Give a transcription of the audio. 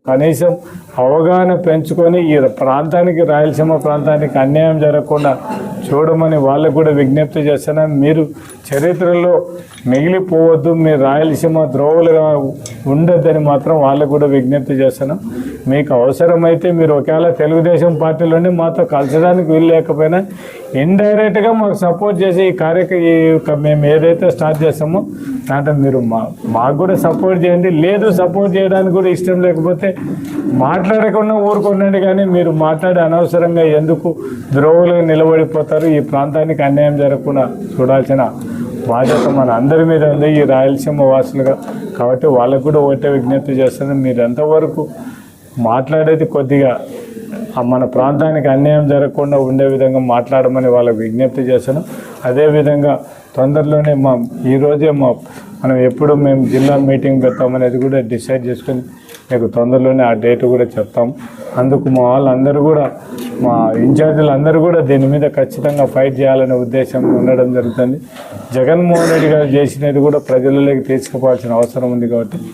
కనీసం అవగాహన పెంచుకొని ఈ ప్రాంతానికి, రాయలసీమ ప్రాంతానికి అన్యాయం జరగకుండా చూడమని వాళ్ళకు కూడా విజ్ఞప్తి చేస్తున్నాను. మీరు చరిత్రలో మిగిలిపోవద్దు, మీరు రాయలసీమ ద్రోవులుగా ఉండొద్దని మాత్రం వాళ్ళకు కూడా విజ్ఞప్తి చేస్తున్నాం. మీకు అవసరమైతే మీరు ఒకవేళ తెలుగుదేశం పార్టీలోనే మాతో కలచడానికి వీలు లేకపోయినా ఇండైరెక్ట్గా మాకు సపోర్ట్ చేసి మేము ఏదైతే స్టార్ట్ చేస్తామో దాంట్లో మీరు మాకు కూడా సపోర్ట్ చేయండి. లేదు సపోర్ట్ చేయడానికి కూడా ఇష్టం లేకపోతే మాట్లాడకుండా ఊరుకోండి. కానీ మీరు మాట్లాడి అనవసరంగా ఎందుకు ద్రోవులుగా నిలబడిపోతారు? ఈ ప్రాంతానికి అన్యాయం జరగకుండా చూడాల్సిన బాధ్యత మన అందరి మీద ఉంది, ఈ రాయలసీమ వాసులుగా. కాబట్టి వాళ్ళకు కూడా ఒకటే విజ్ఞప్తి చేస్తుంది, మీరు ఎంతవరకు మాట్లాడేది కొద్దిగా మన ప్రాంతానికి అన్యాయం జరగకుండా ఉండే విధంగా మాట్లాడమని వాళ్ళకు విజ్ఞప్తి చేశాను. అదేవిధంగా తొందరలోనే ఈరోజే మనం ఎప్పుడు మేము జిల్లా మీటింగ్ పెడతామనేది కూడా డిసైడ్ చేసుకొని మీకు తొందరలోనే ఆ డేట్ కూడా చెప్తాం. అందుకు మా వాళ్ళందరూ కూడా, మా ఇన్ఛార్జీలు అందరూ కూడా దీని మీద ఖచ్చితంగా ఫైట్ చేయాలనే ఉద్దేశం ఉండడం జరుగుతుంది. జగన్మోహన్ రెడ్డి గారు చేసినది కూడా ప్రజలలోకి తీసుకుపోవాల్సిన అవసరం ఉంది కాబట్టి